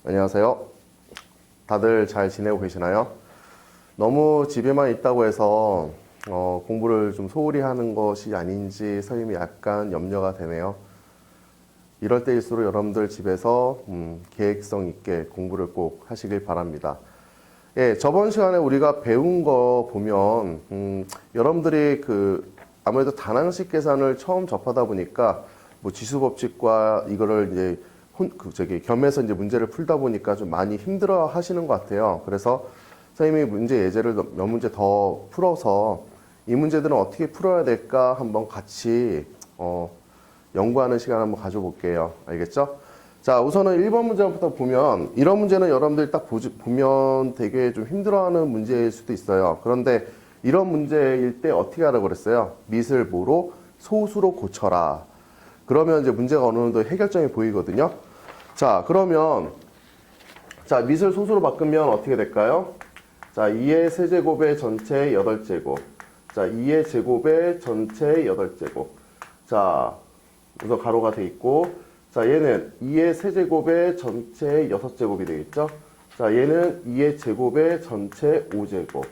안녕하세요. 다들 잘 지내고 계시나요? 너무 집에만 있다고 해서 공부를 좀 소홀히 하는 것이 아닌지 선생님이 약간 염려가 되네요. 이럴 때일수록 여러분들 집에서 계획성 있게 공부를 꼭 하시길 바랍니다. 예, 저번 시간에 우리가 배운 거 보면 여러분들이 아무래도 단항식 계산을 처음 접하다 보니까 뭐 지수법칙과 이거를 이제 겸해서 이제 문제를 풀다 보니까 좀 많이 힘들어 하시는 것 같아요. 그래서 선생님이 문제 예제를 몇 문제 더 풀어서 이 문제들은 어떻게 풀어야 될까 한번 같이 연구하는 시간 한번 가져볼게요. 알겠죠? 자, 우선은 1번 문제부터 보면 이런 문제는 여러분들이 딱 보면 되게 좀 힘들어하는 문제일 수도 있어요. 그런데 이런 문제일 때 어떻게 하라고 그랬어요? 밑을 뭐로? 소수로 고쳐라. 그러면 이제 문제가 어느 정도 해결점이 보이거든요. 자, 그러면 자, 밑을 소수로 바꾸면 어떻게 될까요? 자, 2의 세제곱의 전체 8제곱. 자, 2의 제곱의 전체 8제곱. 자, 우선 가로가 돼 있고, 자, 얘는 2의 세제곱의 전체 6제곱이 되겠죠? 자, 얘는 2의 제곱의 전체 5제곱.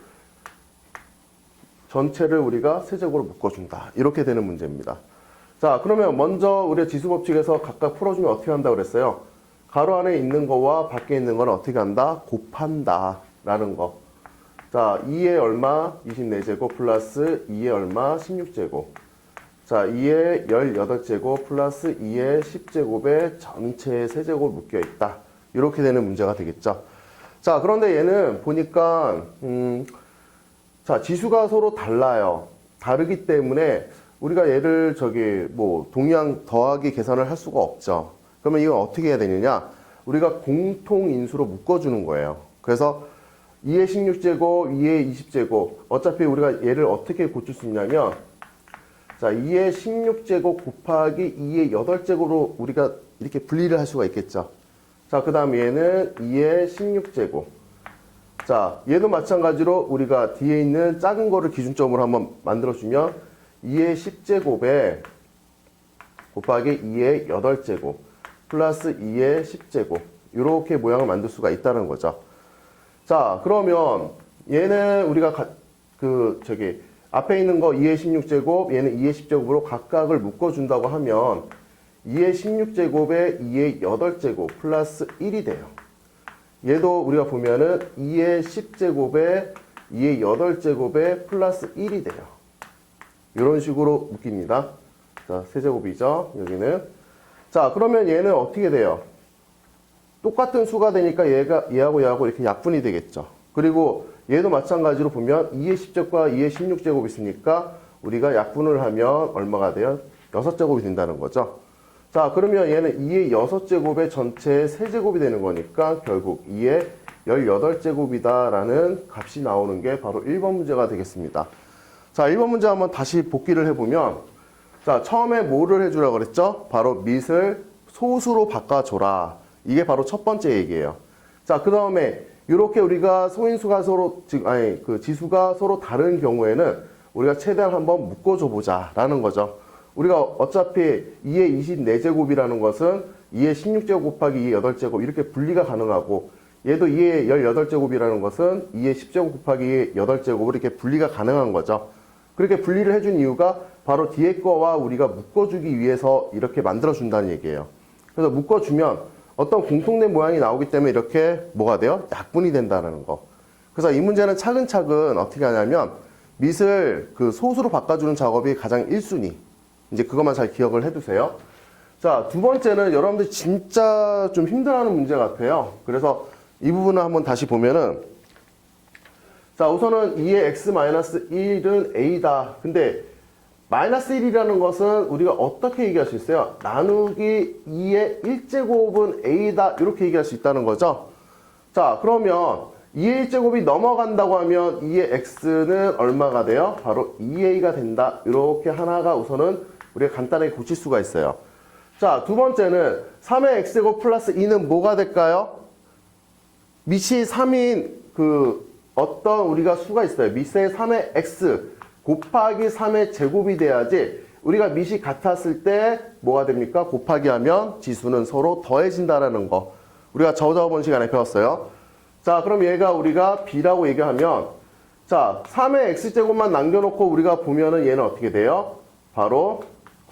전체를 우리가 세제곱으로 묶어준다. 이렇게 되는 문제입니다. 자, 그러면 먼저 우리가 지수법칙에서 각각 풀어주면 어떻게 한다고 그랬어요? 가로 안에 있는 거와 밖에 있는 거는 어떻게 한다? 곱한다. 라는 거. 자, 2의 얼마? 24제곱 플러스 2의 얼마? 16제곱. 자, 2의 18제곱 플러스 2의 10제곱의 전체 세제곱 묶여 있다. 이렇게 되는 문제가 되겠죠. 자, 그런데 얘는 보니까 자, 지수가 서로 달라요. 다르기 때문에 우리가 얘를 동양 더하기 계산을 할 수가 없죠. 그러면 이건 어떻게 해야 되느냐? 우리가 공통인수로 묶어주는 거예요. 그래서 2의 16제곱, 2의 20제곱. 어차피 우리가 얘를 어떻게 고칠 수 있냐면, 자, 2의 16제곱 곱하기 2의 8제곱으로 우리가 이렇게 분리를 할 수가 있겠죠. 자, 그 다음 얘는 2의 16제곱. 자, 얘도 마찬가지로 우리가 뒤에 있는 작은 거를 기준점으로 한번 만들어주면 2의 10제곱에 곱하기 2의 8제곱 플러스 2의 10제곱 이렇게 모양을 만들 수가 있다는 거죠. 자, 그러면 얘는 우리가 앞에 있는 거 2의 16제곱 얘는 2의 10제곱으로 각각을 묶어준다고 하면 2의 16제곱에 2의 8제곱 플러스 1이 돼요. 얘도 우리가 보면은 2의 10제곱에 2의 8제곱에 플러스 1이 돼요. 이런 식으로 묶입니다. 자, 세제곱이죠. 여기는. 자, 그러면 얘는 어떻게 돼요? 똑같은 수가 되니까 얘하고 얘하고 이렇게 약분이 되겠죠. 그리고 얘도 마찬가지로 보면 2의 10제곱과 2의 16제곱이 있으니까 우리가 약분을 하면 얼마가 돼요? 6제곱이 된다는 거죠. 자, 그러면 얘는 2의 6제곱의 전체 세제곱이 되는 거니까 결국 2의 18제곱이다 라는 값이 나오는 게 바로 1번 문제가 되겠습니다. 자, 1번 문제 한번 다시 복기를 해보면, 자, 처음에 뭐를 해주라고 그랬죠? 바로 밑을 소수로 바꿔줘라. 이게 바로 첫 번째 얘기예요. 자, 그 다음에 이렇게 우리가 소인수가 지수가 서로 다른 경우에는 우리가 최대한 한번 묶어줘 보자 라는 거죠. 우리가 어차피 2의 24제곱이라는 것은 2의 16제곱 곱하기 2의 8제곱 이렇게 분리가 가능하고, 얘도 2의 18제곱이라는 것은 2의 10제곱 곱하기 2의 8제곱으로 이렇게 분리가 가능한 거죠. 그렇게 분리를 해준 이유가 바로 뒤에 거와 우리가 묶어주기 위해서 이렇게 만들어준다는 얘기예요. 그래서 묶어주면 어떤 공통된 모양이 나오기 때문에 이렇게 뭐가 돼요? 약분이 된다는 거. 그래서 이 문제는 차근차근 어떻게 하냐면 밑을 소수로 바꿔주는 작업이 가장 1순위. 이제 그것만 잘 기억을 해두세요. 자, 두 번째는 여러분들 진짜 좀 힘들어하는 문제 같아요. 그래서 이 부분을 한번 다시 보면은, 자, 우선은 2의 x-1은 a다. 근데 마이너스 1이라는 것은 우리가 어떻게 얘기할 수 있어요? 나누기 2의 1제곱은 a다. 이렇게 얘기할 수 있다는 거죠. 자, 그러면 2의 1제곱이 넘어간다고 하면 2의 x는 얼마가 돼요? 바로 2a가 된다. 이렇게 하나가 우선은 우리가 간단하게 고칠 수가 있어요. 자, 두 번째는 3의 x제곱 플러스 2는 뭐가 될까요? 밑이 3인 어떤 우리가 수가 있어요. 밑에 3의 x 곱하기 3의 제곱이 돼야지 우리가 밑이 같았을 때 뭐가 됩니까? 곱하기 하면 지수는 서로 더해진다라는 거. 우리가 저번 시간에 배웠어요. 자, 그럼 얘가 우리가 b라고 얘기하면 자, 3의 x제곱만 남겨놓고 우리가 보면은 얘는 어떻게 돼요? 바로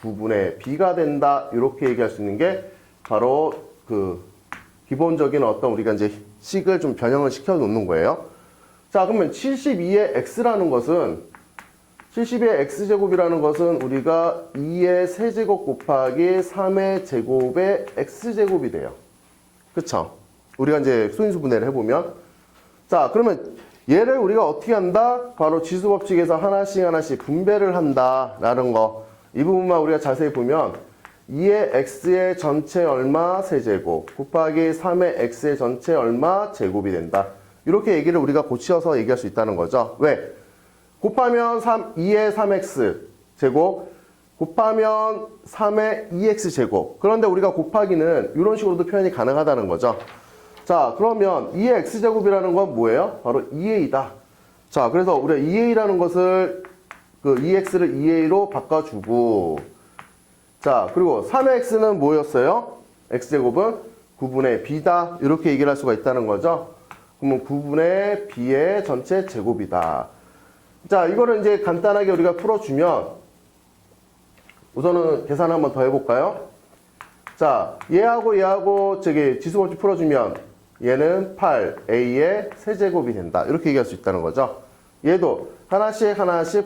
9분의 b가 된다. 이렇게 얘기할 수 있는 게 바로 그 기본적인 어떤 우리가 이제 식을 좀 변형을 시켜 놓는 거예요. 자, 그러면 72의 x라는 것은 72의 x제곱이라는 것은 우리가 2의 세제곱 곱하기 3의 제곱의 x제곱이 돼요. 그쵸? 우리가 이제 수인수 분해를 해보면 자, 그러면 얘를 우리가 어떻게 한다? 바로 지수법칙에서 하나씩 분배를 한다라는 거. 이 부분만 우리가 자세히 보면 2의 x의 전체 얼마 세제곱 곱하기 3의 x의 전체 얼마 제곱이 된다. 이렇게 얘기를 우리가 고치어서 얘기할 수 있다는 거죠. 왜? 곱하면 2의 3x 제곱 곱하면 3의 2x 제곱. 그런데 우리가 곱하기는 이런 식으로도 표현이 가능하다는 거죠. 자, 그러면 2의 x제곱이라는 건 뭐예요? 바로 2a다. 자, 그래서 우리가 2a라는 것을 그 2x를 2a로 바꿔주고 자, 그리고 3의 x는 뭐였어요? x제곱은 9분의 b다. 이렇게 얘기를 할 수가 있다는 거죠. 그러면 9분의 b의 전체 제곱이다. 자, 이거를 이제 간단하게 우리가 풀어주면 우선은 계산 한번 더 해볼까요? 자, 얘하고 저기 지수법칙 풀어주면 얘는 8a의 세제곱이 된다. 이렇게 얘기할 수 있다는 거죠. 얘도 하나씩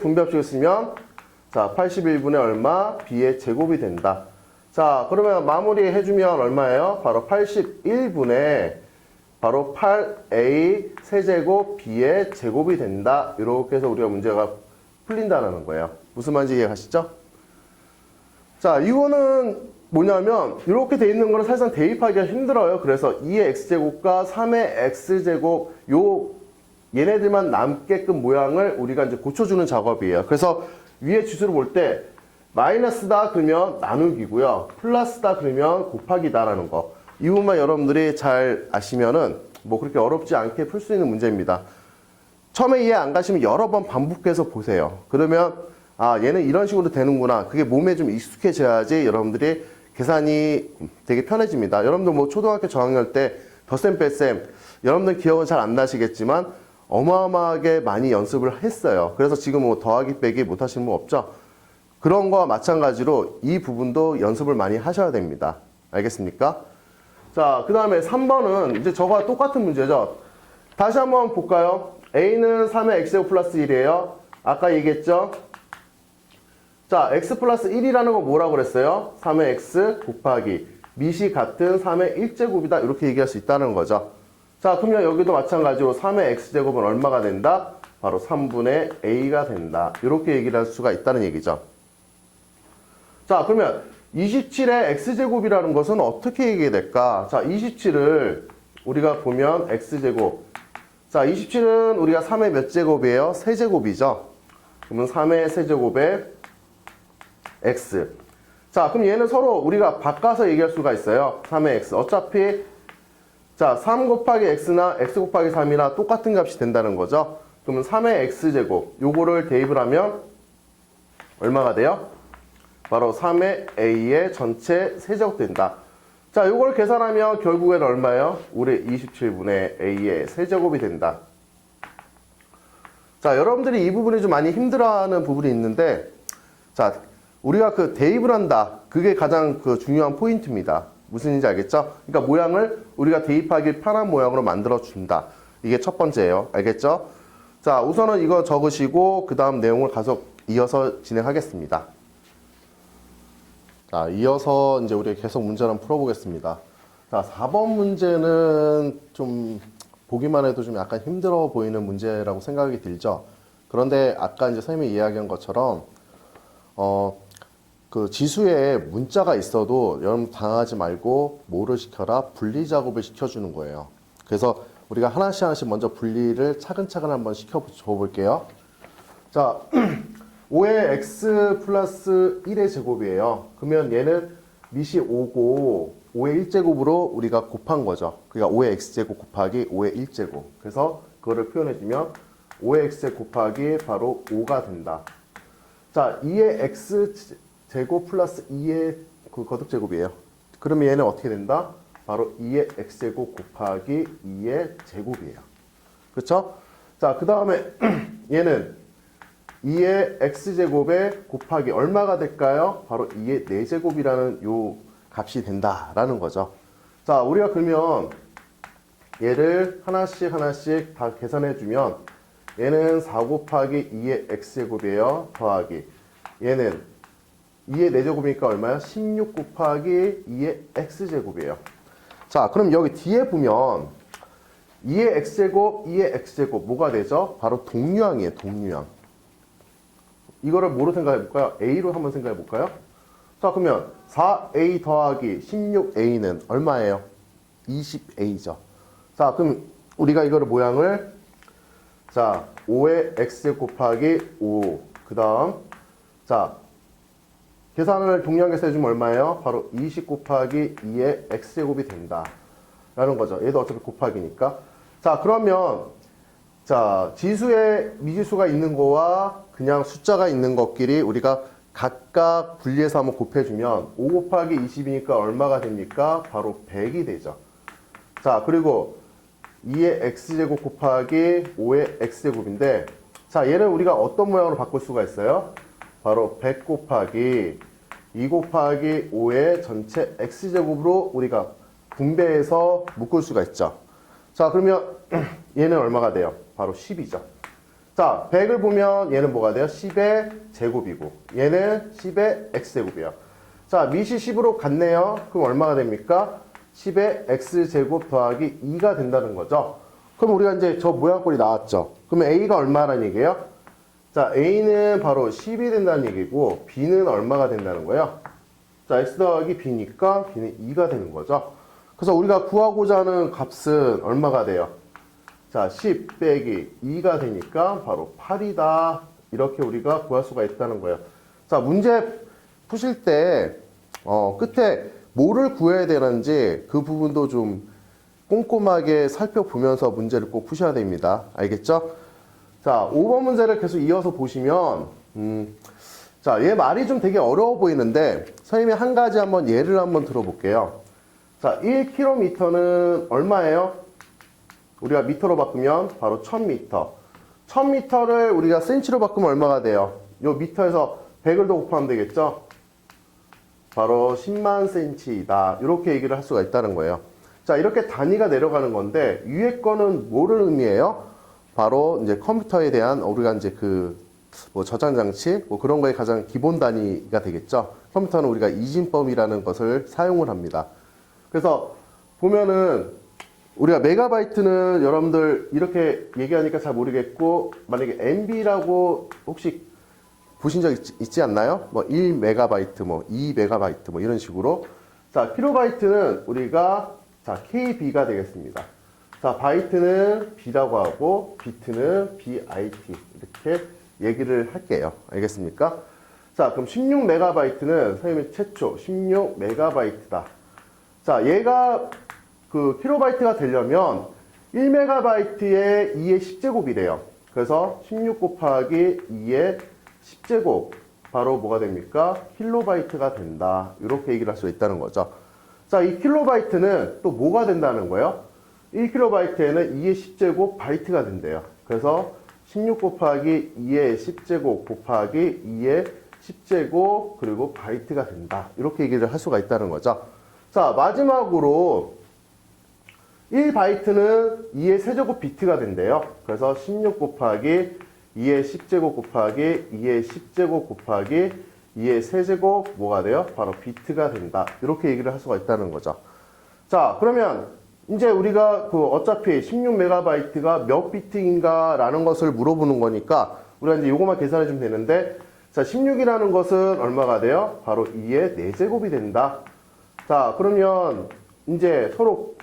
분배법칙을 쓰면 자, 81분의 얼마 b의 제곱이 된다. 자, 그러면 마무리 해주면 얼마예요? 바로 81분의 바로 8a 세제곱 b의 제곱이 된다. 이렇게 해서 우리가 문제가 풀린다는 거예요. 무슨 말인지 이해가시죠? 자, 이거는 뭐냐면 이렇게 돼 있는 거는 사실상 대입하기가 힘들어요. 그래서 2의 x제곱과 3의 x제곱 얘네들만 남게끔 모양을 우리가 이제 고쳐주는 작업이에요. 그래서 위에 지수를 볼 때 마이너스다 그러면 나누기고요. 플러스다 그러면 곱하기다라는 거. 이 부분만 여러분들이 잘 아시면은 뭐 그렇게 어렵지 않게 풀 수 있는 문제입니다. 처음에 이해 안 가시면 여러 번 반복해서 보세요. 그러면 아, 얘는 이런 식으로 되는구나. 그게 몸에 좀 익숙해져야지 여러분들이 계산이 되게 편해집니다. 여러분들 뭐 초등학교 저학년 때 덧셈 뺄셈 여러분들 기억은 잘 안 나시겠지만 어마어마하게 많이 연습을 했어요. 그래서 지금 뭐 더하기 빼기 못 하시는 분 없죠? 그런 거와 마찬가지로 이 부분도 연습을 많이 하셔야 됩니다. 알겠습니까? 자, 그 다음에 3번은 이제 저거와 똑같은 문제죠. 다시 한번 볼까요? A는 3의 x제곱 플러스 1이에요. 아까 얘기했죠? 자, x 플러스 1이라는 건 뭐라고 그랬어요? 3의 x 곱하기 밑이 같은 3의 1제곱이다. 이렇게 얘기할 수 있다는 거죠. 자, 그러면 여기도 마찬가지로 3의 x제곱은 얼마가 된다? 바로 3분의 a가 된다. 이렇게 얘기를 할 수가 있다는 얘기죠. 자, 그러면 27의 x제곱이라는 것은 어떻게 얘기될까? 자, 27을 우리가 보면 x제곱. 자, 27은 우리가 3의 몇 제곱이에요? 세제곱이죠. 그러면 3의 세제곱에 x. 자, 그럼 얘는 서로 우리가 바꿔서 얘기할 수가 있어요. 3의 x. 어차피 자, 3 곱하기 x나 x 곱하기 3이나 똑같은 값이 된다는 거죠. 그러면 3의 x제곱. 요거를 대입을 하면 얼마가 돼요? 바로 3의 a의 전체 세제곱 된다. 자, 요걸 계산하면 결국에는 얼마예요? 우리 27분의 a의 세제곱이 된다. 자, 여러분들이 이 부분이 좀 많이 힘들어하는 부분이 있는데 자, 우리가 그 대입을 한다. 그게 가장 그 중요한 포인트입니다. 무슨 일인지 알겠죠? 그러니까 모양을 우리가 대입하기 편한 모양으로 만들어 준다. 이게 첫 번째예요. 알겠죠? 자, 우선은 이거 적으시고 그 다음 내용을 계속 이어서 진행하겠습니다. 자, 이어서 이제 우리 계속 문제를 한번 풀어보겠습니다. 자, 4번 문제는 좀 보기만 해도 좀 약간 힘들어 보이는 문제라고 생각이 들죠. 그런데 아까 이제 선생님이 이야기한 것처럼 그 지수에 문자가 있어도 여러분 당하지 말고 뭐를 시켜라? 분리 작업을 시켜주는 거예요. 그래서 우리가 하나씩 먼저 분리를 차근차근 한번 시켜줘 볼게요. 자, 5의 x 플러스 1의 제곱이에요. 그러면 얘는 밑이 5고 5의 1제곱으로 우리가 곱한 거죠. 그러니까 5의 x제곱 곱하기 5의 1제곱. 그래서 그거를 표현해주면 5의 x제곱 곱하기 바로 5가 된다. 자, 2의 x제곱 플러스 2의 그 거듭제곱이에요. 그러면 얘는 어떻게 된다? 바로 2의 x제곱 곱하기 2의 제곱이에요. 그렇죠? 자, 그 다음에 얘는 2의 x제곱에 곱하기 얼마가 될까요? 바로 2의 4제곱이라는 요 값이 된다라는 거죠. 자, 우리가 그러면 얘를 하나씩 하나씩 다 계산해 주면 얘는 4 곱하기 2의 x제곱이에요. 더하기 얘는 2의 4제곱이니까 얼마야? 16 곱하기 2의 x제곱이에요. 자, 그럼 여기 뒤에 보면 2의 x제곱, 2의 x제곱 뭐가 되죠? 바로 동류항이에요. 동류항. 이거를 뭐로 생각해 볼까요? A로 한번 생각해 볼까요? 자, 그러면 4A 더하기 16A는 얼마예요? 20A죠. 자, 그럼 우리가 이거를 모양을 자, 5의 x 곱하기 5. 그 다음 자, 계산을 동량에서 해주면 얼마예요? 바로 20 곱하기 2의 x제곱이 된다 라는 거죠. 얘도 어차피 곱하기니까. 자, 그러면 자, 지수에 미지수가 있는 거와 그냥 숫자가 있는 것끼리 우리가 각각 분리해서 한번 곱해주면 5 곱하기 20이니까 얼마가 됩니까? 바로 100이 되죠. 자, 그리고 2의 x제곱 곱하기 5의 x제곱인데 자, 얘는 우리가 어떤 모양으로 바꿀 수가 있어요? 바로 100 곱하기 2 곱하기 5의 전체 x제곱으로 우리가 분배해서 묶을 수가 있죠. 자, 그러면 얘는 얼마가 돼요? 바로 10이죠. 자, 100을 보면 얘는 뭐가 돼요? 10의 제곱이고 얘는 10의 x제곱이에요. 자, 밑이 10으로 같네요. 그럼 얼마가 됩니까? 10의 x제곱 더하기 2가 된다는 거죠. 그럼 우리가 이제 저 모양꼴이 나왔죠. 그러면 a가 얼마라는 얘기예요? 자, a는 바로 10이 된다는 얘기고 b는 얼마가 된다는 거예요? 자, x 더하기 b니까 b는 2가 되는 거죠. 그래서 우리가 구하고자 하는 값은 얼마가 돼요? 자, 10 빼기 2가 되니까 바로 8이다. 이렇게 우리가 구할 수가 있다는 거예요. 자, 문제 푸실 때 끝에 뭐를 구해야 되는지 그 부분도 좀 꼼꼼하게 살펴보면서 문제를 꼭 푸셔야 됩니다. 알겠죠? 자, 5번 문제를 계속 이어서 보시면 자, 얘 말이 좀 되게 어려워 보이는데 선생님이 한 가지 한번 예를 한번 들어볼게요. 자, 1km는 얼마예요? 우리가 미터로 바꾸면 바로 1000m. 1000m를 우리가 센치로 바꾸면 얼마가 돼요? 요 미터에서 100을 더 곱하면 되겠죠? 바로 10만 센치이다. 이렇게 얘기를 할 수가 있다는 거예요. 자, 이렇게 단위가 내려가는 건데 위에 거는 뭐를 의미해요? 바로 이제 컴퓨터에 대한 우리가 이제 그 뭐 저장 장치 뭐 그런 거에 가장 기본 단위가 되겠죠. 컴퓨터는 우리가 이진법이라는 것을 사용을 합니다. 그래서 보면은 우리가 메가바이트는 여러분들 이렇게 얘기하니까 잘 모르겠고 만약에 MB라고 혹시 보신 적 있지 않나요? 뭐 1메가바이트, 뭐 2메가바이트 뭐 이런 식으로. 자, 킬로바이트는 우리가 자, KB가 되겠습니다. 자, 바이트는 B라고 하고 비트는 BIT 이렇게 얘기를 할게요. 알겠습니까? 자, 그럼 16메가바이트는 선생님이 최초 16메가바이트다. 자, 얘가 그 킬로바이트가 되려면 1메가바이트에 2의 10제곱이래요. 그래서 16 곱하기 2의 10제곱 바로 뭐가 됩니까? 킬로바이트가 된다. 이렇게 얘기를 할 수 있다는 거죠. 자, 이 킬로바이트는 또 뭐가 된다는 거예요? 1킬로바이트에는 2의 10제곱 바이트가 된대요. 그래서 16 곱하기 2의 10제곱 곱하기 2의 10제곱 그리고 바이트가 된다. 이렇게 얘기를 할 수가 있다는 거죠. 자, 마지막으로 1바이트는 2의 세제곱 비트가 된대요. 그래서 16 곱하기 2의 10제곱 곱하기 2의 10제곱 곱하기 2의 세제곱 뭐가 돼요? 바로 비트가 된다. 이렇게 얘기를 할 수가 있다는 거죠. 자, 그러면 이제 우리가 그 어차피 16메가바이트가 몇 비트인가 라는 것을 물어보는 거니까 우리가 이제 요것만 계산해 주면 되는데 자, 16이라는 것은 얼마가 돼요? 바로 2의 4제곱이 된다. 자, 그러면 이제 서로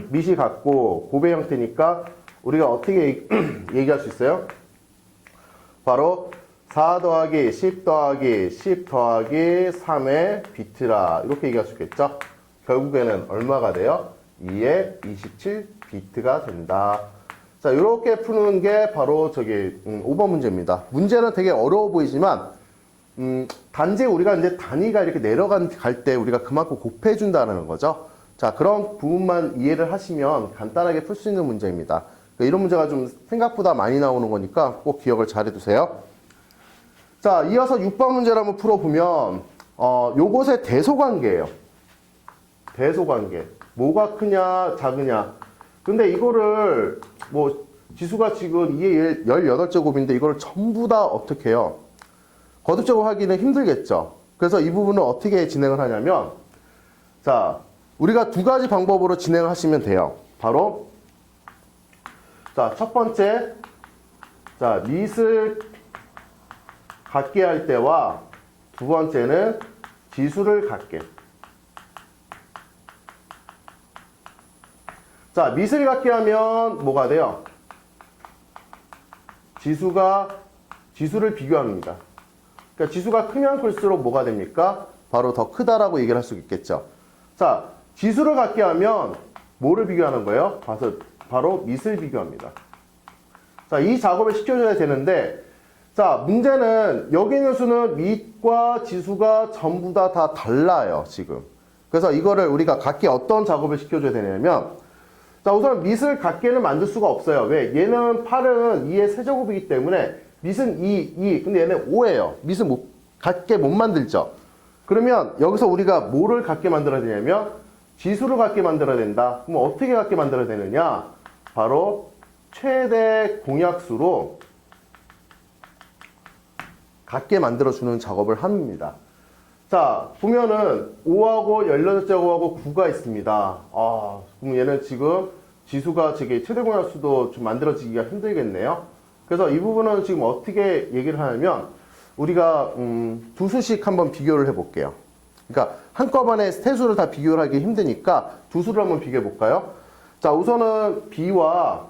밑이 같고 곱의 형태니까 우리가 어떻게 얘기할 수 있어요? 바로 4 더하기 10 더하기 10 더하기 3의 비트라 이렇게 얘기할 수 있겠죠? 결국에는 얼마가 돼요? 2의 27 비트가 된다. 자, 이렇게 푸는 게 바로 저기 5번 문제입니다. 문제는 되게 어려워 보이지만 단지 우리가 이제 단위가 이렇게 내려갈 때 우리가 그만큼 곱해준다는 거죠. 자, 그런 부분만 이해를 하시면 간단하게 풀 수 있는 문제입니다. 그러니까 이런 문제가 좀 생각보다 많이 나오는 거니까 꼭 기억을 잘 해두세요. 자, 이어서 6번 문제를 한번 풀어보면 요것의 대소관계예요. 대소관계. 뭐가 크냐 작으냐. 근데 이거를 뭐 지수가 지금 2의 18제곱인데 이걸 전부 다 어떻게 해요? 거듭적으로 하기는 힘들겠죠. 그래서 이 부분은 어떻게 진행을 하냐면, 자, 우리가 두 가지 방법으로 진행을 하시면 돼요. 바로, 자, 첫 번째, 자, 밑을 같게 할 때와 두 번째는 지수를 같게. 자, 밑을 같게 하면 뭐가 돼요? 지수를 비교합니다. 그러니까 지수가 크면 클수록 뭐가 됩니까? 바로 더 크다라고 얘기를 할 수 있겠죠. 자, 지수를 같게 하면 뭐를 비교하는 거예요? 바로 밑을 비교합니다. 자, 이 작업을 시켜줘야 되는데, 자, 문제는 여기 있는 수는 밑과 지수가 전부 다 달라요, 지금. 그래서 이거를 우리가 같게 어떤 작업을 시켜줘야 되냐면, 자, 우선 밑을 같게는 만들 수가 없어요. 왜? 얘는 8은 2의 세제곱이기 때문에 밑은 2. 근데 얘는 5예요. 밑은 같게 못 만들죠. 그러면 여기서 우리가 뭐를 같게 만들어야 되냐면 지수를 같게 만들어야 된다. 그럼 어떻게 같게 만들어야 되느냐? 바로 최대 공약수로 같게 만들어주는 작업을 합니다. 자, 보면은 5하고 18제곱하고 9가 있습니다. 그럼 얘는 지금 지수가 최대 공약수도 좀 만들어지기가 힘들겠네요. 그래서 이 부분은 지금 어떻게 얘기를 하냐면 우리가 두 수씩 한번 비교를 해볼게요. 그러니까 한꺼번에 세 수를 다 비교를 하기 힘드니까 두 수를 한번 비교해 볼까요? 자, 우선은 B와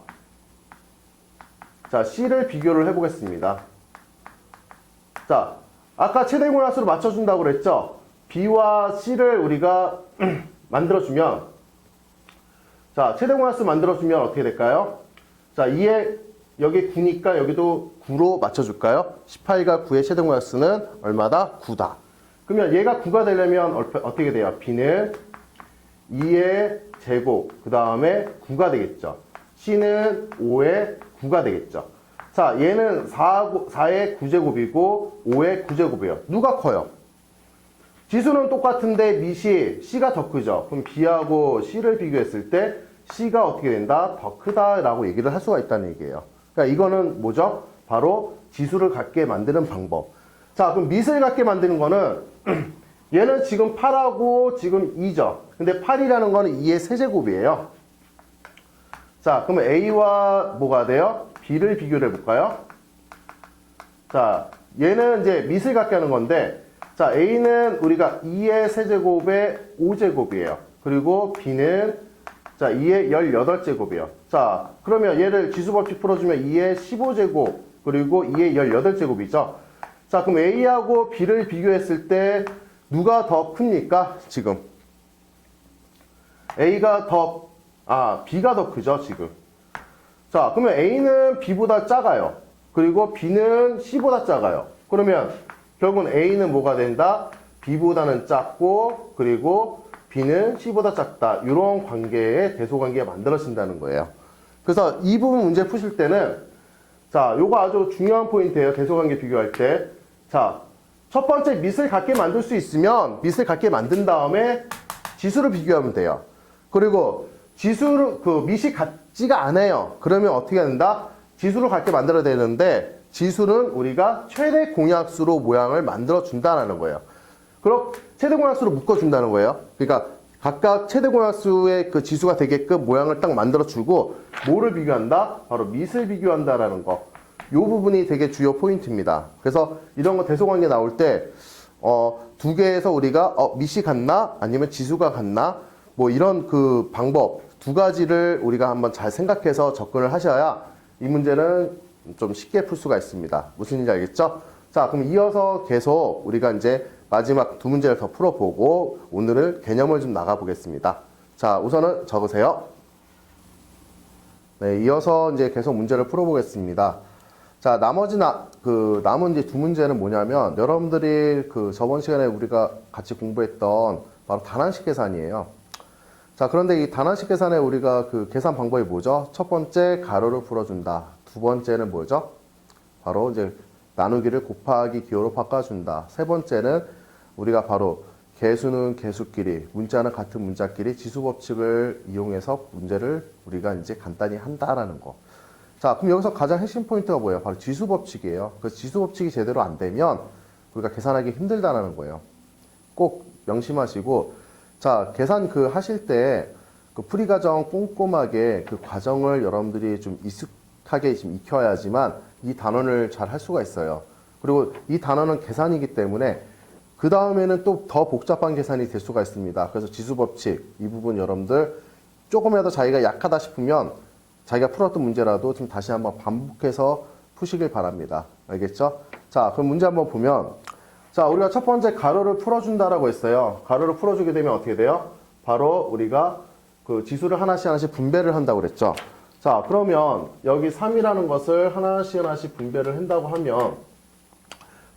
자, C를 비교를 해보겠습니다. 자, 아까 최대 공약수로 맞춰준다고 그랬죠? B와 C를 우리가 만들어주면, 자, 최대 공약수 만들어주면 어떻게 될까요? 자, 2에 여기 9니까 여기도 9로 맞춰줄까요? 18과 9의 최대 공약수는 얼마다? 9다. 그러면 얘가 9가 되려면 어떻게 돼요? B는 2의 제곱, 그 다음에 9가 되겠죠. C는 5의 9가 되겠죠. 자, 얘는 4의 9제곱이고 5의 9제곱이에요. 누가 커요? 지수는 똑같은데 밑이 C가 더 크죠. 그럼 B하고 C를 비교했을 때 C가 어떻게 된다? 더 크다라고 얘기를 할 수가 있다는 얘기예요. 그러니까 이거는 뭐죠? 바로 지수를 같게 만드는 방법. 자, 그럼 밑을 같게 만드는 거는 얘는 지금 8하고 지금 2죠. 근데 8이라는 거는 2의 세제곱이에요. 자, 그러면 A와 뭐가 돼요? B를 비교를 해볼까요? 자, 얘는 이제 밑을 같게 하는 건데, 자, A는 우리가 2의 세제곱의 5제곱이에요. 그리고 B는 자, 2의 18제곱이에요. 자, 그러면 얘를 지수법칙 풀어주면 2의 15제곱, 그리고 2의 18제곱이죠. 자, 그럼 A하고 B를 비교했을 때 누가 더 큽니까? 지금. B가 더 크죠, 지금. 자, 그러면 A는 B보다 작아요. 그리고 B는 C보다 작아요. 그러면 결국은 A는 뭐가 된다? B보다는 작고, 그리고 B는 C보다 작다. 이런 관계의 대소관계가 만들어진다는 거예요. 그래서 이 부분 문제 푸실 때는, 자, 요거 아주 중요한 포인트예요. 대소관계 비교할 때. 자, 첫 번째 밑을 같게 만들 수 있으면 밑을 같게 만든 다음에 지수를 비교하면 돼요. 그리고 밑이 같지가 않아요. 그러면 어떻게 한다? 지수를 같게 만들어야 되는데 지수는 우리가 최대 공약수로 모양을 만들어 준다는 거예요. 그럼 최대 공약수로 묶어준다는 거예요. 그러니까 각각 최대 공약수의 그 지수가 되게끔 모양을 딱 만들어 주고 뭐를 비교한다? 바로 밑을 비교한다라는 거. 이 부분이 되게 주요 포인트입니다. 그래서 이런 거 대소관계 나올 때 두 개에서 우리가 밑이 같나? 아니면 지수가 같나? 뭐 이런 그 방법 두 가지를 우리가 한번 잘 생각해서 접근을 하셔야 이 문제는 좀 쉽게 풀 수가 있습니다. 무슨 일인지 알겠죠? 자, 그럼 이어서 계속 우리가 이제 마지막 두 문제를 더 풀어보고 오늘은 개념을 좀 나가보겠습니다. 자, 우선은 적으세요. 네, 이어서 이제 계속 문제를 풀어보겠습니다. 자, 남은 이제 두 문제는 뭐냐면 여러분들이 그 저번 시간에 우리가 같이 공부했던 바로 단한식 계산이에요. 자, 그런데 이 단원식 계산에 우리가 그 계산 방법이 뭐죠? 첫 번째 가로를 풀어준다. 두 번째는 뭐죠? 바로 이제 나누기를 곱하기 기호로 바꿔준다. 세 번째는 우리가 바로 개수는 개수끼리, 문자는 같은 문자끼리 지수 법칙을 이용해서 문제를 우리가 이제 간단히 한다라는 거. 자, 그럼 여기서 가장 핵심 포인트가 뭐예요? 바로 지수 법칙이에요. 그 지수 법칙이 제대로 안 되면 우리가 계산하기 힘들다라는 거예요. 꼭 명심하시고, 자, 계산 그 하실 때 그 풀이 과정 꼼꼼하게 그 과정을 여러분들이 좀 익숙하게 좀 익혀야지만 이 단원을 잘 할 수가 있어요. 그리고 이 단원은 계산이기 때문에 그 다음에는 또 더 복잡한 계산이 될 수가 있습니다. 그래서 지수 법칙 이 부분 여러분들 조금이라도 자기가 약하다 싶으면 자기가 풀었던 문제라도 좀 다시 한번 반복해서 푸시길 바랍니다. 알겠죠? 자, 그럼 문제 한번 보면, 자, 우리가 첫 번째 가로를 풀어준다라고 했어요. 가로를 풀어주게 되면 어떻게 돼요? 바로 우리가 그 지수를 하나씩 분배를 한다고 그랬죠. 자, 그러면 여기 3이라는 것을 하나씩 분배를 한다고 하면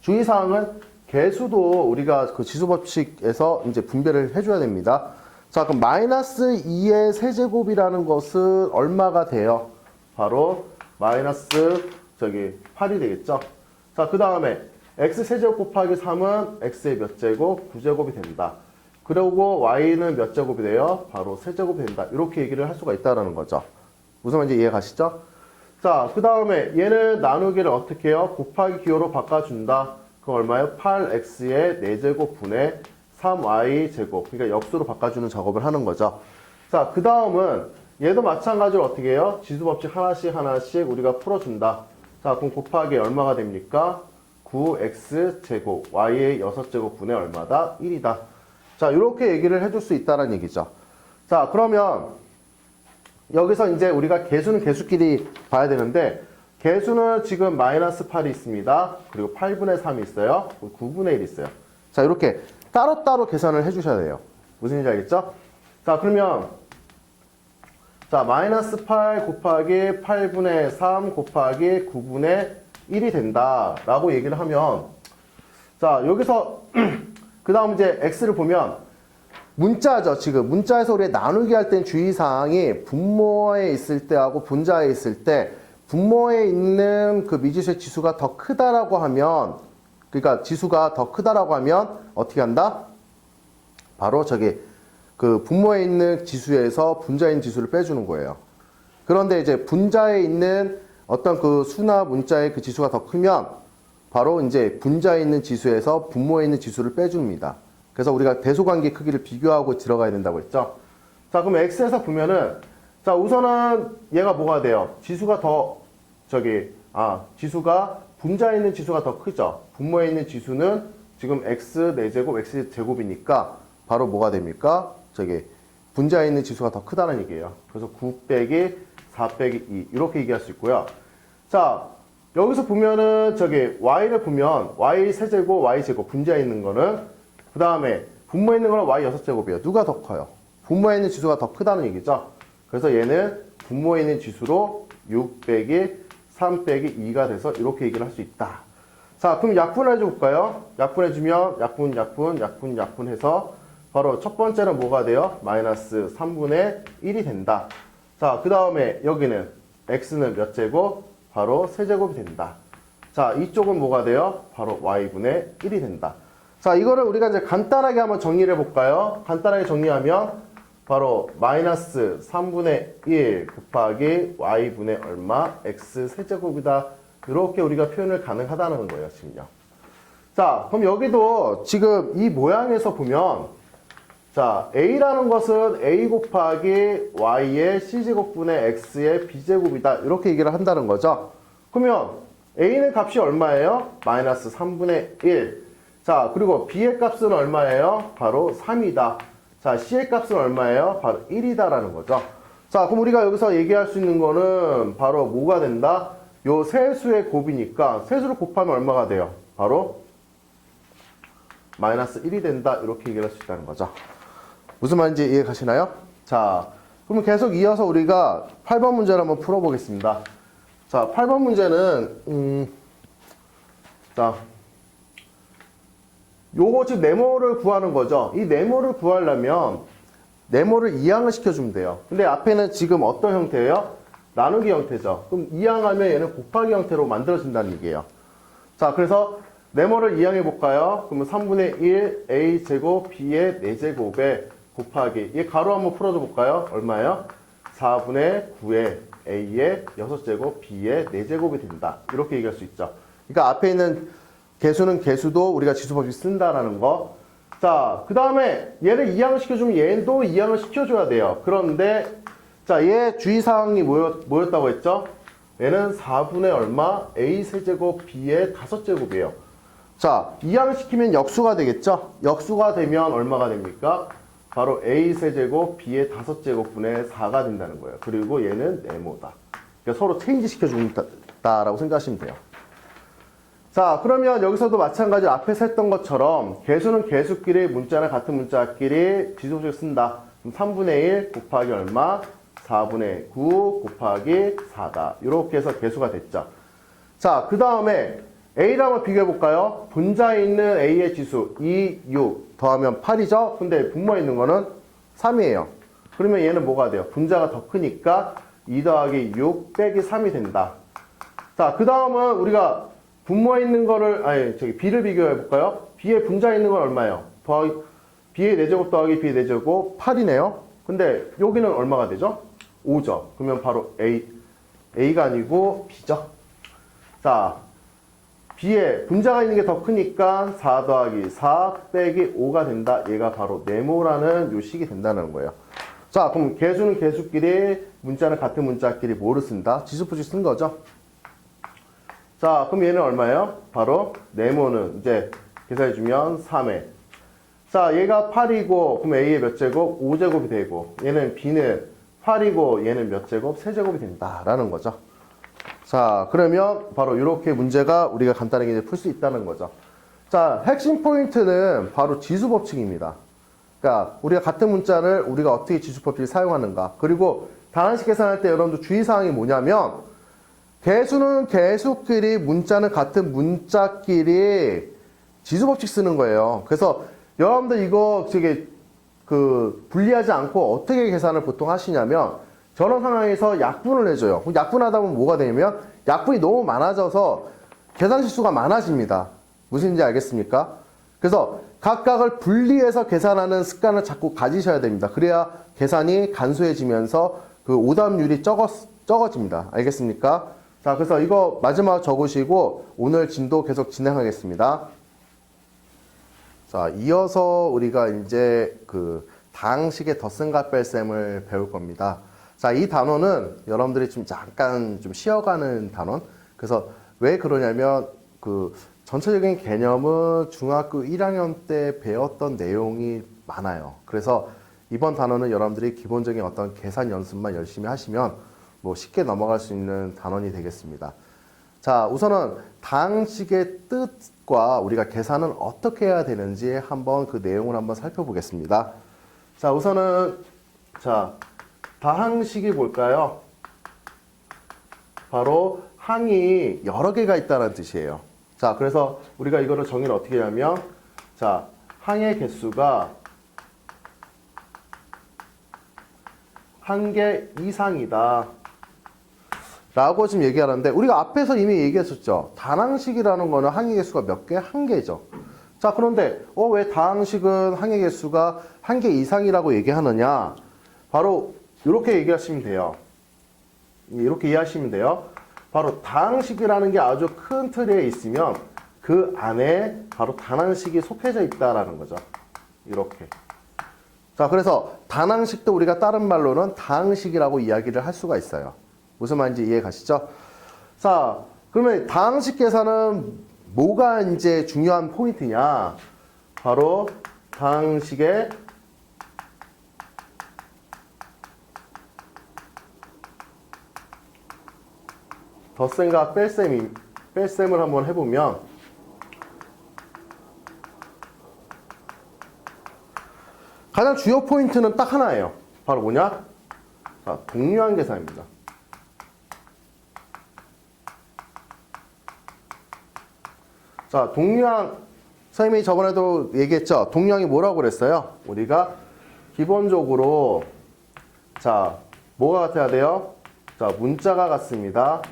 주의사항은 개수도 우리가 그 지수 법칙에서 이제 분배를 해줘야 됩니다. 자, 그럼 마이너스 2의 세제곱이라는 것은 얼마가 돼요? 바로 마이너스 8이 되겠죠. 자, 그 다음에 x 세제곱 곱하기 3은 x의 몇 제곱? 9제곱이 된다. 그리고 y는 몇 제곱이 돼요? 바로 세제곱이 된다. 이렇게 얘기를 할 수가 있다는 거죠. 무슨 말인지 이해 가시죠? 자, 그 다음에 얘는 나누기를 어떻게 해요? 곱하기 기호로 바꿔준다. 그럼 얼마예요? 8x의 4제곱 분의 3y제곱. 그러니까 역수로 바꿔주는 작업을 하는 거죠. 자, 그 다음은 얘도 마찬가지로 어떻게 해요? 지수법칙 하나씩 우리가 풀어준다. 자, 그럼 곱하기 얼마가 됩니까? 9x제곱, y의 6제곱 분의 얼마다? 1이다. 자, 이렇게 얘기를 해줄 수 있다는 얘기죠. 자, 그러면 여기서 이제 우리가 개수는 개수끼리 봐야 되는데, 개수는 지금 마이너스 8이 있습니다. 그리고 8분의 3이 있어요. 9분의 1이 있어요. 자, 이렇게 따로따로 계산을 해주셔야 돼요. 무슨 얘기인지 알겠죠? 자, 그러면 자, 마이너스 8 곱하기 8분의 3 곱하기 9분의 1이 된다 라고 얘기를 하면, 자, 여기서 그 다음 이제 x를 보면 문자죠. 지금 문자에서 우리가 나누기 할 땐 주의사항이 분모에 있을 때하고 분자에 있을 때 분모에 있는 그 미지수의 지수가 더 크다라고 하면, 그러니까 지수가 더 크다라고 하면 어떻게 한다? 바로 그 분모에 있는 지수에서 분자에 있는 지수를 빼주는 거예요. 그런데 이제 분자에 있는 어떤 그 수나 문자의 그 지수가 더 크면 바로 이제 분자에 있는 지수에서 분모에 있는 지수를 빼줍니다. 그래서 우리가 대소관계 크기를 비교하고 들어가야 된다고 했죠. 자, 그럼 x에서 보면은, 자, 우선은 얘가 뭐가 돼요? 지수가 지수가 분자에 있는 지수가 더 크죠. 분모에 있는 지수는 지금 x 4제곱, x 제곱이니까 바로 뭐가 됩니까? 분자에 있는 지수가 더 크다는 얘기예요. 그래서 9 빼기 4 빼기 2 이렇게 얘기할 수 있고요. 자, 여기서 보면은 y를 보면 y 세제곱, y 제곱 분자에 있는 거는, 그 다음에 분모에 있는 거는 y 6제곱이에요. 누가 더 커요? 분모에 있는 지수가 더 크다는 얘기죠. 그래서 얘는 분모에 있는 지수로 6 빼기 3 빼기 2가 돼서 이렇게 얘기를 할 수 있다. 자, 그럼 약분을 해줄까요? 약분해주면 약분 해서 바로 첫 번째는 뭐가 돼요? 마이너스 3분의 1이 된다. 자, 그 다음에 여기는 x는 몇 제곱? 바로 세제곱이 된다. 자, 이쪽은 뭐가 돼요? 바로 y분의 1이 된다. 자, 이거를 우리가 이제 간단하게 한번 정리를 해볼까요? 간단하게 정리하면 바로 마이너스 3분의 1 곱하기 y분의 얼마? x 세제곱이다. 이렇게 우리가 표현을 가능하다는 거예요, 지금요. 자, 그럼 여기도 지금 이 모양에서 보면, 자, a라는 것은 a 곱하기 y의 c제곱분의 x의 b제곱이다. 이렇게 얘기를 한다는 거죠. 그러면 a는 값이 얼마예요? 마이너스 3분의 1. 자, 그리고 b의 값은 얼마예요? 바로 3이다. 자, c의 값은 얼마예요? 바로 1이다라는 거죠. 자, 그럼 우리가 여기서 얘기할 수 있는 거는 바로 뭐가 된다? 요 세수의 곱이니까 세수를 곱하면 얼마가 돼요? 바로 마이너스 1이 된다. 이렇게 얘기할 수 있다는 거죠. 무슨 말인지 이해 가시나요? 자, 그러면 계속 이어서 우리가 8번 문제를 한번 풀어보겠습니다. 자, 8번 문제는 자, 요거 지금 네모를 구하는 거죠. 이 네모를 구하려면 네모를 이항을 시켜주면 돼요. 근데 앞에는 지금 어떤 형태예요? 나누기 형태죠. 그럼 이항하면 얘는 곱하기 형태로 만들어진다는 얘기예요. 자, 그래서 네모를 이항해 볼까요? 그러면 3분의 1 a제곱 b의 4제곱에 곱하기, 얘 가로 한번 풀어줘 볼까요? 얼마예요? 4분의 9의 a의 6제곱 b의 4제곱이 된다. 이렇게 얘기할 수 있죠. 그러니까 앞에 있는 개수는 개수도 우리가 지수법칙 쓴다라는 거. 자, 그 다음에 얘를 이항을 시켜주면 얘도 이항을 시켜줘야 돼요. 그런데 자, 얘 주의사항이 뭐였다고 했죠? 얘는 4분의 얼마? a 세제곱 b의 5제곱이에요. 자, 이항시키면 역수가 되겠죠? 역수가 되면 얼마가 됩니까? 바로 a 세제곱 b의 5제곱분의 4가 된다는 거예요. 그리고 얘는 네모다. 그러니까 서로 체인지 시켜준다라고 생각하시면 돼요. 자, 그러면 여기서도 마찬가지로 앞에서 했던 것처럼 개수는 개수끼리, 문자는 같은 문자끼리 지수법칙을 쓴다. 그럼 3분의 1 곱하기 얼마? 4분의 9 곱하기 4다. 이렇게 해서 개수가 됐죠. 자, 그 다음에 A를 한번 비교해 볼까요? 분자에 있는 A의 지수 2, 6 더하면 8이죠? 근데 분모에 있는 거는 3이에요. 그러면 얘는 뭐가 돼요? 분자가 더 크니까 2 더하기 6 빼기 3이 된다. 자, 그 다음은 우리가 분모에 있는 거를, B를 비교해 볼까요? B의 분자에 있는 건 얼마예요? B의 4제곱 더하기 B의 4제곱 8이네요. 근데 여기는 얼마가 되죠? 5죠. 그러면 바로 A가 아니고 B죠. 자, B의 분자가 있는 게 더 크니까 4 더하기 4 빼기 5가 된다. 얘가 바로 네모라는 요 식이 된다는 거예요. 자, 그럼 개수는 개수끼리, 문자는 같은 문자끼리 뭐를 쓴다? 지수법칙 쓴 거죠. 자, 그럼 얘는 얼마예요? 바로 네모는 이제 계산해주면 3에. 자, 얘가 8이고, 그럼 A의 몇 제곱? 5제곱이 되고, 얘는 B는 8이고, 얘는 몇 제곱? 3제곱이 된다라는 거죠. 자, 그러면 바로 이렇게 문제가 우리가 간단하게 풀 수 있다는 거죠. 자, 핵심 포인트는 바로 지수법칙입니다. 그러니까 우리가 같은 문자를 우리가 어떻게 지수법칙을 사용하는가. 그리고 다항식 계산할 때 여러분들 주의사항이 뭐냐면 개수는 개수끼리, 문자는 같은 문자끼리 지수법칙 쓰는 거예요. 그래서 여러분들 이거 되게 분리하지 않고 어떻게 계산을 보통 하시냐면 저런 상황에서 약분을 해줘요. 약분하다 보면 뭐가 되냐면 약분이 너무 많아져서 계산 실수가 많아집니다. 무슨지 알겠습니까? 그래서 각각을 분리해서 계산하는 습관을 자꾸 가지셔야 됩니다. 그래야 계산이 간소해지면서 그 오답률이 적어집니다. 알겠습니까? 자, 그래서 이거 마지막 적으시고 오늘 진도 계속 진행하겠습니다. 자, 이어서 우리가 이제 다항식의 덧셈과 뺄셈을 배울 겁니다. 자, 이 단어는 여러분들이 좀 잠깐 좀 쉬어가는 단원. 그래서 왜 그러냐면 전체적인 개념은 중학교 1학년 때 배웠던 내용이 많아요. 그래서 이번 단어는 여러분들이 기본적인 어떤 계산 연습만 열심히 하시면 뭐 쉽게 넘어갈 수 있는 단원이 되겠습니다. 자, 우선은 다항식의 뜻과 우리가 계산은 어떻게 해야 되는지 한번 그 내용을 한번 살펴보겠습니다. 자, 우선은 다항식이 뭘까요? 바로 항이 여러 개가 있다는 뜻이에요. 자, 그래서 우리가 이거를 정의를 어떻게 하냐면 자, 항의 개수가 한 개 이상이다 라고 지금 얘기하는데 우리가 앞에서 이미 얘기했었죠. 다항식이라는 거는 항의 개수가 몇 개? 한 개죠. 자, 그런데 왜 다항식은 항의 개수가 한 개 이상이라고 얘기하느냐? 바로 이렇게 얘기하시면 돼요. 이렇게 이해하시면 돼요. 바로 다항식이라는 게 아주 큰 틀에 있으면 그 안에 바로 단항식이 속해져 있다라는 거죠. 이렇게. 자, 그래서 단항식도 우리가 다른 말로는 다항식이라고 이야기를 할 수가 있어요. 무슨 말인지 이해 가시죠? 자, 그러면 다항식 계산은 뭐가 이제 중요한 포인트냐? 바로 다항식의 덧셈과 뺄셈을 한번 해보면 가장 주요 포인트는 딱 하나예요. 바로 뭐냐? 자, 동류항 계산입니다. 자, 동류항 선생님이 저번에도 얘기했죠. 동류항이 뭐라고 그랬어요? 우리가 기본적으로 자, 뭐가 같아야 돼요? 자, 문자가 같습니다.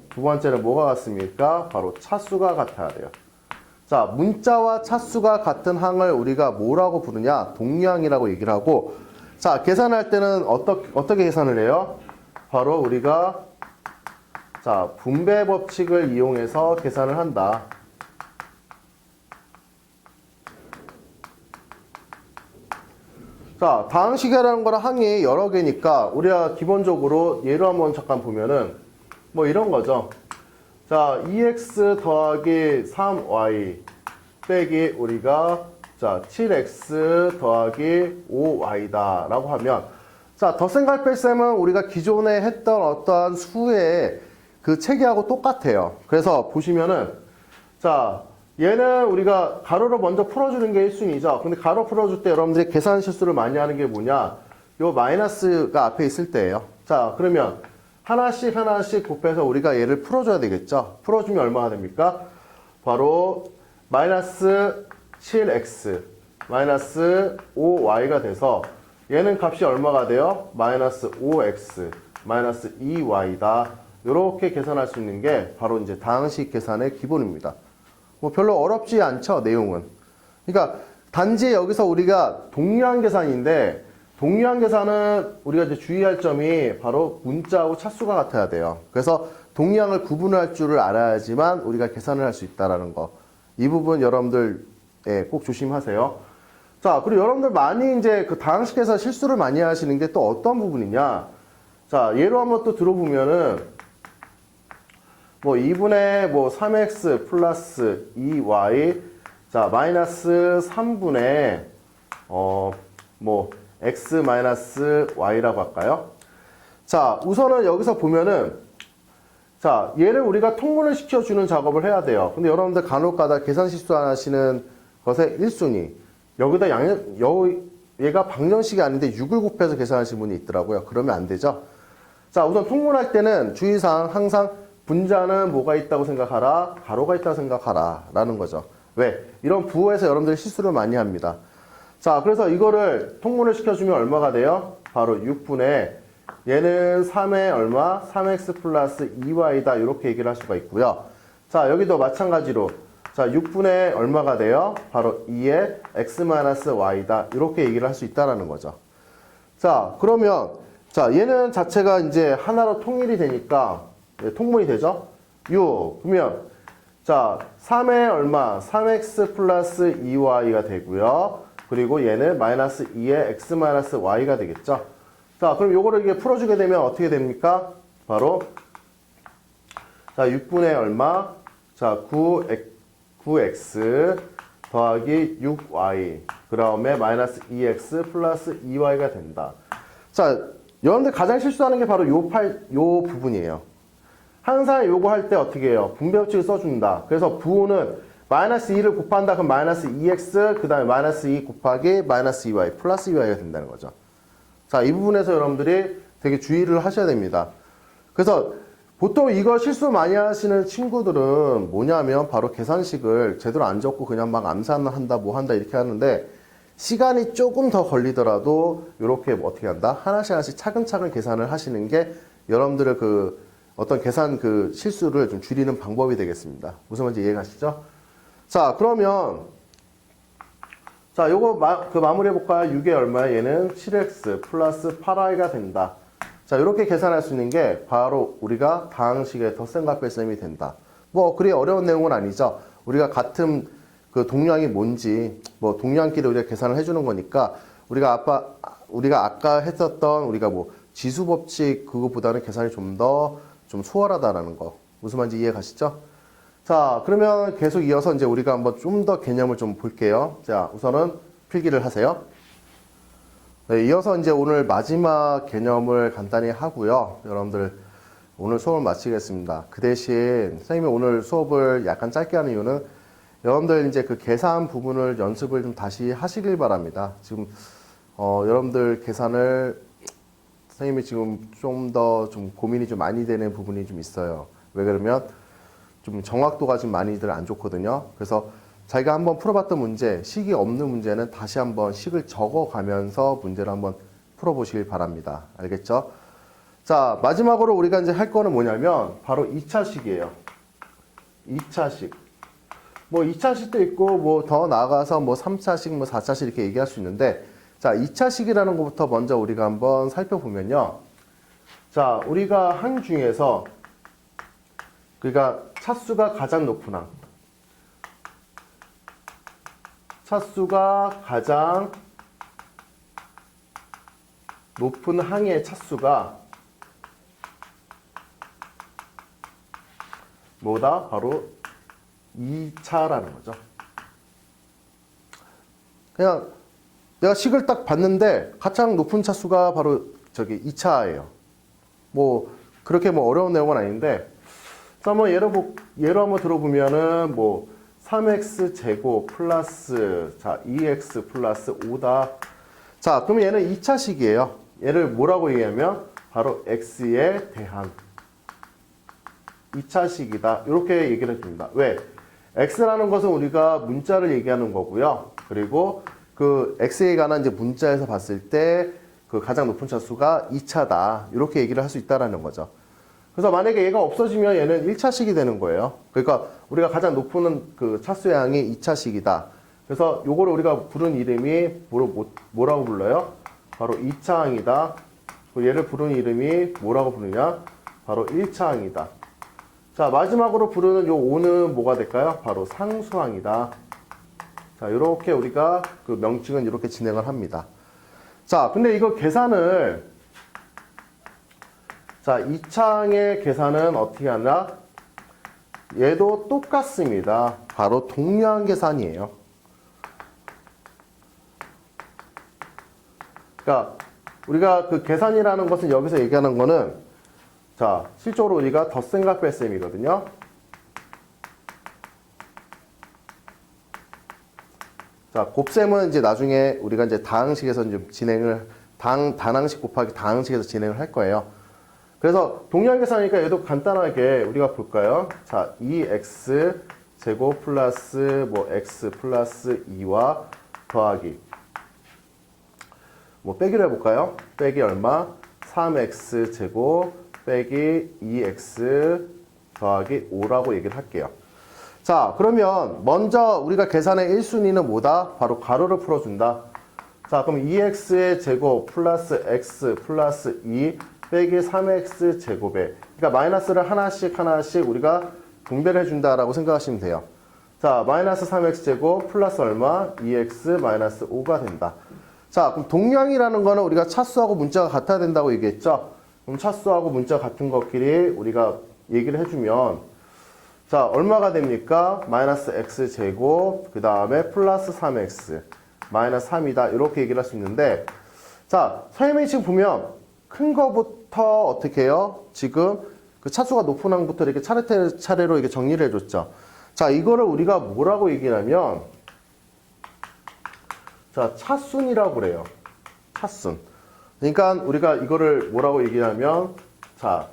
두 번째는 뭐가 같습니까? 바로 차수가 같아야 돼요. 자, 문자와 차수가 같은 항을 우리가 뭐라고 부르냐? 동량이라고 얘기를 하고, 자, 계산할 때는 어떻게 계산을 해요? 바로 우리가 자, 분배 법칙을 이용해서 계산을 한다. 자, 다항식이라는 거랑 항이 여러 개니까 우리가 기본적으로 예로 한번 잠깐 보면은 뭐 이런 거죠. 자, 2x 더하기 3y 빼기 우리가 자, 7x 더하기 5y다 라고 하면 자, 덧셈 뺄셈은 우리가 기존에 했던 어떠한 수의 그 체계하고 똑같아요. 그래서 보시면은 자, 얘는 우리가 가로로 먼저 풀어주는 게 1순위죠. 근데 가로 풀어줄 때 여러분들이 계산 실수를 많이 하는 게 뭐냐? 요 마이너스가 앞에 있을 때예요. 자, 그러면 하나씩 곱해서 우리가 얘를 풀어줘야 되겠죠. 풀어주면 얼마가 됩니까? 바로 마이너스 7x 마이너스 5y가 돼서 얘는 값이 얼마가 돼요? 마이너스 5x 마이너스 2y다. 이렇게 계산할 수 있는 게 바로 이제 다항식 계산의 기본입니다. 뭐 별로 어렵지 않죠, 내용은. 그러니까 단지 여기서 우리가 동량 계산인데 동량 계산은 우리가 이제 주의할 점이 바로 문자하고 차수가 같아야 돼요. 그래서 동량을 구분할 줄을 알아야지만 우리가 계산을 할 수 있다라는 거. 이 부분 여러분들 꼭 조심하세요. 자, 그리고 여러분들 많이 이제 그 다항식에서 실수를 많이 하시는 게 또 어떤 부분이냐? 자, 예로 한번 또 들어보면은 뭐 2분의 뭐 3x 플러스 2y 자 마이너스 3분의 뭐 x 마이너스 y라고 할까요? 자, 우선은 여기서 보면은 자, 얘를 우리가 통분을 시켜주는 작업을 해야 돼요. 근데 여러분들 간혹가다 계산 실수하시는 것의 1순위 여기다 얘가 방정식이 아닌데 6을 곱해서 계산하시는 분이 있더라고요. 그러면 안 되죠. 자, 우선 통분할 때는 주의사항 항상 분자는 뭐가 있다고 생각하라? 가로가 있다고 생각하라 라는 거죠. 왜? 이런 부호에서 여러분들이 실수를 많이 합니다. 자, 그래서 이거를 통분을 시켜주면 얼마가 돼요? 바로 6분의 얘는 3의 얼마? 3x 플러스 2y다 이렇게 얘기를 할 수가 있고요. 자, 여기도 마찬가지로 자 6분의 얼마가 돼요? 바로 2의 x 마이너스 y다 이렇게 얘기를 할 수 있다라는 거죠. 자, 그러면 자 얘는 자체가 이제 하나로 통일이 되니까 통분이 되죠? 보면 자 3의 얼마? 3x 플러스 2y가 되고요. 그리고 얘는 마이너스 2의 x 마이너스 y가 되겠죠? 자, 그럼 요거를 이게 풀어주게 되면 어떻게 됩니까? 바로 자 6분의 얼마? 자 9x 더하기 6y 그 다음에 마이너스 2x 플러스 2y가 된다. 자, 여러분들 가장 실수하는 게 바로 요 부분이에요. 항상 요거 할 때 어떻게 해요? 분배법칙을 써준다. 그래서 부호는 마이너스 2를 곱한다. 그럼 마이너스 2x 그 다음에 마이너스 2 곱하기 마이너스 2y 플러스 2y가 된다는 거죠. 자, 이 부분에서 여러분들이 되게 주의를 하셔야 됩니다. 그래서 보통 이거 실수 많이 하시는 친구들은 뭐냐면 바로 계산식을 제대로 안 적고 그냥 막 암산한다 뭐 한다 이렇게 하는데 시간이 조금 더 걸리더라도 이렇게 어떻게 한다? 하나씩 차근차근 계산을 하시는 게 여러분들의 그 어떤 계산 그 실수를 좀 줄이는 방법이 되겠습니다. 무슨 말인지 이해가시죠? 자, 그러면 자, 요거 마무리해 볼까요? 6의 얼마야? 얘는 7x 플러스 8y가 된다. 자, 이렇게 계산할 수 있는 게 바로 우리가 다항식의 덧셈과 뺄셈이 된다. 뭐 그리 어려운 내용은 아니죠. 우리가 같은 그 동량이 뭔지 뭐 동량끼리 우리가 계산을 해주는 거니까 우리가 아까 했었던 우리가 뭐 지수 법칙 그거보다는 계산이 좀 더 좀 수월하다라는 거. 무슨 말인지 이해 가시죠? 자, 그러면 계속 이어서 이제 우리가 한번 좀 더 개념을 좀 볼게요. 자, 우선은 필기를 하세요. 네, 이어서 이제 오늘 마지막 개념을 간단히 하고요. 여러분들 오늘 수업을 마치겠습니다. 그 대신 선생님이 오늘 수업을 약간 짧게 하는 이유는 여러분들 이제 그 계산 부분을 연습을 좀 다시 하시길 바랍니다. 지금 여러분들 계산을 선생님이 지금 좀 더 좀 고민이 좀 많이 되는 부분이 좀 있어요. 왜 그러면 좀 정확도가 좀 많이들 안 좋거든요. 그래서 자기가 한번 풀어봤던 문제, 식이 없는 문제는 다시 한번 식을 적어가면서 문제를 한번 풀어보시길 바랍니다. 알겠죠? 자, 마지막으로 우리가 이제 할 거는 뭐냐면 바로 2차식이에요. 2차식. 뭐 2차식도 있고 뭐 더 나아가서 뭐 3차식, 뭐 4차식 이렇게 얘기할 수 있는데, 자, 2차식이라는 것부터 먼저 우리가 한번 살펴보면요. 자, 우리가 항 중에서 그러니까 차수가 가장 높은 항, 차수가 가장 높은 항의 차수가 뭐다? 바로 2차라는 거죠. 그냥 내가 식을 딱 봤는데 가장 높은 차수가 바로 저기 2차예요. 뭐 그렇게 뭐 어려운 내용은 아닌데, 자, 한번 예로 한번 들어보면은 뭐 3x 제곱 플러스 자 2x 플러스 5다. 자, 그럼 얘는 2차식이에요. 얘를 뭐라고 얘기하면 바로 x에 대한 2차식이다. 이렇게 얘기를 해줍니다. 왜? x라는 것은 우리가 문자를 얘기하는 거고요. 그리고 그 x에 관한 이제 문자에서 봤을 때 그 가장 높은 차수가 2차다. 이렇게 얘기를 할 수 있다라는 거죠. 그래서 만약에 얘가 없어지면 얘는 1차식이 되는 거예요. 그러니까 우리가 가장 높은 그 차수의 양이 2차식이다. 그래서 요거를 우리가 부른 이름이 뭐라고 불러요? 바로 2차항이다. 얘를 부른 이름이 뭐라고 부르냐? 바로 1차항이다. 자, 마지막으로 부르는 요 5는 뭐가 될까요? 바로 상수항이다. 자, 이렇게 우리가 그 명칭은 이렇게 진행을 합니다. 자, 근데 이거 계산을, 자, 2차항의 계산은 어떻게 하나? 얘도 똑같습니다. 바로 동류항 계산이에요. 그러니까 우리가 그 계산이라는 것은 여기서 얘기하는 거는, 자, 실제로 우리가 덧셈과 뺄셈이거든요. 자, 곱셈은 이제 나중에 우리가 이제 다항식에서 이제 단항식 곱하기 다항식에서 진행을 할 거예요. 그래서 동류항 계산이니까 얘도 간단하게 우리가 볼까요? 자, 2x 제곱 플러스 뭐 x 플러스 2와 더하기 뭐 빼기로 해볼까요? 빼기 얼마? 3x 제곱 빼기 2x 더하기 5라고 얘기를 할게요. 자, 그러면 먼저 우리가 계산의 1순위는 뭐다? 바로 가로를 풀어준다. 자, 그럼 2x의 제곱 플러스 x 플러스 2 빼기 3x 제곱에, 그러니까 마이너스를 하나씩 우리가 분배를 해준다라고 생각하시면 돼요. 자, 마이너스 3x 제곱 플러스 얼마? 2x 마이너스 5가 된다. 자, 그럼 동류항이라는 거는 우리가 차수하고 문자가 같아야 된다고 얘기했죠? 그럼 차수하고 문자 같은 것끼리 우리가 얘기를 해주면, 자, 얼마가 됩니까? 마이너스 x 제곱, 그 다음에 플러스 3x, 마이너스 3이다. 이렇게 얘기를 할 수 있는데, 자, 선생님이 지금 보면 큰 거부터 어떻게 해요? 지금 그 차수가 높은 항부터 이렇게 차례로 이렇게 정리를 해줬죠. 자, 이거를 우리가 뭐라고 얘기하냐면, 자, 차순이라고 그래요. 차순. 그러니까 우리가 이거를 뭐라고 얘기하냐면, 자,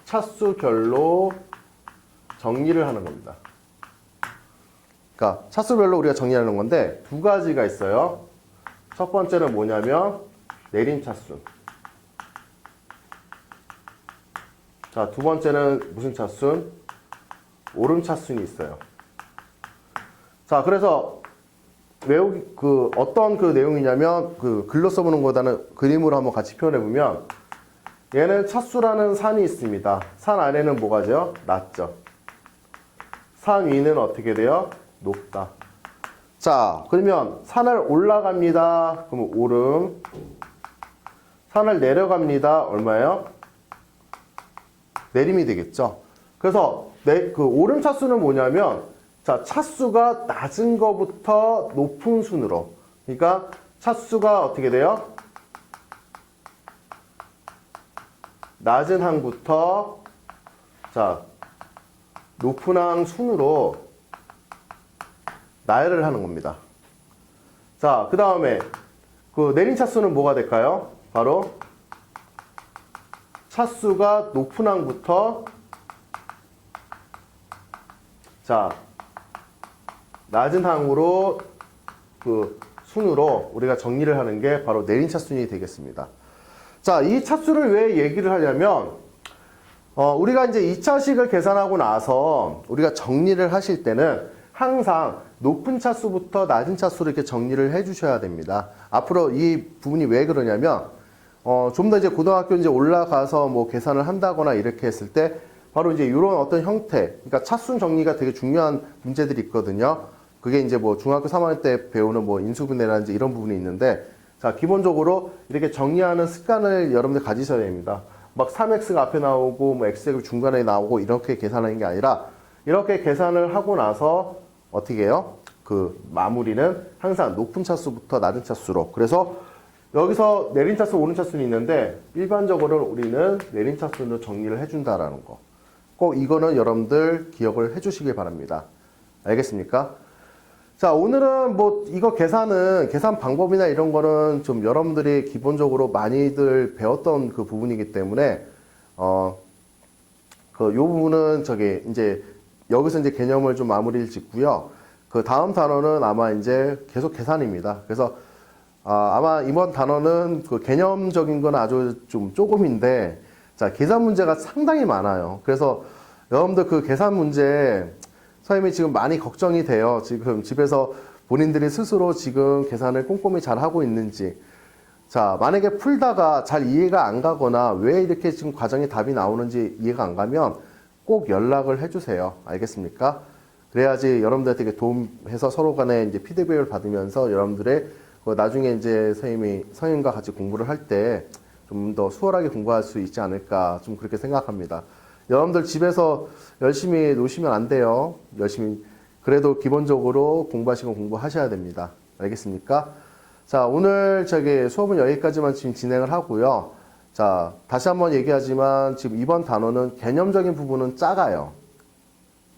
차수별로 정리를 하는 겁니다. 그러니까 차수별로 우리가 정리하는 건데 두 가지가 있어요. 첫 번째는 뭐냐면 내림차순. 자, 두 번째는 무슨 차순? 오름차순이 있어요. 자, 그래서 어떤 그 내용이냐면 그 글로 써보는 것보다는 그림으로 한번 같이 표현해 보면, 얘는 차수라는 산이 있습니다. 산 아래는 뭐가죠? 낮죠. 산 위는 어떻게 돼요? 높다. 자, 그러면 산을 올라갑니다. 그러면 오름. 산을 내려갑니다. 얼마예요? 내림이 되겠죠. 그래서 그 오름 차수는 뭐냐면, 자, 차수가 낮은 거부터 높은 순으로. 그러니까 차수가 어떻게 돼요? 낮은 항부터 자, 높은 항 순으로 나열을 하는 겁니다. 자, 그 다음에 그 내린 차수는 뭐가 될까요? 바로 차수가 높은 항부터 자, 낮은 항으로 그 순으로 우리가 정리를 하는 게 바로 내림차순이 되겠습니다. 자, 이 차수를 왜 얘기를 하냐면 우리가 이제 2차식을 계산하고 나서 우리가 정리를 하실 때는 항상 높은 차수부터 낮은 차수로 이렇게 정리를 해 주셔야 됩니다. 앞으로 이 부분이 왜 그러냐면 좀 더 이제 고등학교 이제 올라가서 뭐 계산을 한다거나 이렇게 했을 때 바로 이제 이런 어떤 형태, 그러니까 차순 정리가 되게 중요한 문제들이 있거든요. 그게 이제 뭐 중학교 3학년 때 배우는 뭐 인수분해라든지 이런 부분이 있는데, 자, 기본적으로 이렇게 정리하는 습관을 여러분들 가지셔야 됩니다. 막 3x가 앞에 나오고 뭐 x제곱 중간에 나오고 이렇게 계산하는 게 아니라 이렇게 계산을 하고 나서 어떻게 해요? 그 마무리는 항상 높은 차수부터 낮은 차수로. 그래서 여기서 내린 차수, 오른 차수는 있는데 일반적으로 우리는 내린 차수로 정리를 해준다라는 거. 꼭 이거는 여러분들 기억을 해주시길 바랍니다. 알겠습니까? 자, 오늘은 뭐 이거 계산 방법이나 이런 거는 좀 여러분들이 기본적으로 많이들 배웠던 그 부분이기 때문에 요 부분은 이제 여기서 이제 개념을 좀 마무리를 짓고요. 그 다음 단어는 아마 이제 계속 계산입니다. 그래서 아마 이번 단어는 그 개념적인 건 아주 좀 조금인데, 자, 계산 문제가 상당히 많아요. 그래서 여러분들 그 계산 문제 선생님이 지금 많이 걱정이 돼요. 지금 집에서 본인들이 스스로 지금 계산을 꼼꼼히 잘 하고 있는지. 자, 만약에 풀다가 잘 이해가 안 가거나 왜 이렇게 지금 과정에 답이 나오는지 이해가 안 가면 꼭 연락을 해주세요. 알겠습니까? 그래야지 여러분들한테 도움해서 서로 간에 이제 피드백을 받으면서 여러분들의 나중에 이제 선생님과 같이 공부를 할 때 좀 더 수월하게 공부할 수 있지 않을까 좀 그렇게 생각합니다. 여러분들 집에서 열심히 노시면 안 돼요. 열심히. 그래도 기본적으로 공부하시고 공부하셔야 됩니다. 알겠습니까? 자, 오늘 수업은 여기까지만 지금 진행을 하고요. 자, 다시 한번 얘기하지만 지금 이번 단어는 개념적인 부분은 작아요.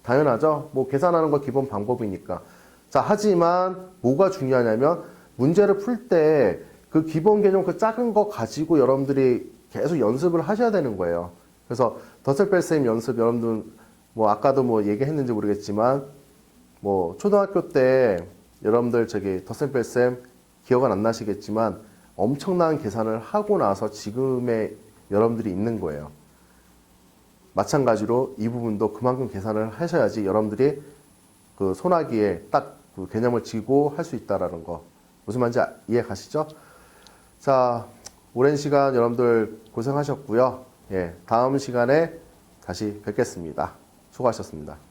당연하죠? 뭐 계산하는 거 기본 방법이니까. 자, 하지만 뭐가 중요하냐면 문제를 풀 때 그 기본 개념 그 작은 거 가지고 여러분들이 계속 연습을 하셔야 되는 거예요. 그래서 더셀뺄셈 연습 여러분들 뭐 아까도 뭐 얘기했는지 모르겠지만 뭐 초등학교 때 여러분들 더셀뺄셈 기억은 안 나시겠지만 엄청난 계산을 하고 나서 지금의 여러분들이 있는 거예요. 마찬가지로 이 부분도 그만큼 계산을 하셔야지 여러분들이 그 소나기에 딱 그 개념을 쥐고 할 수 있다라는 거. 무슨 말인지 이해 가시죠? 자, 오랜 시간 여러분들 고생하셨고요. 예, 다음 시간에 다시 뵙겠습니다. 수고하셨습니다.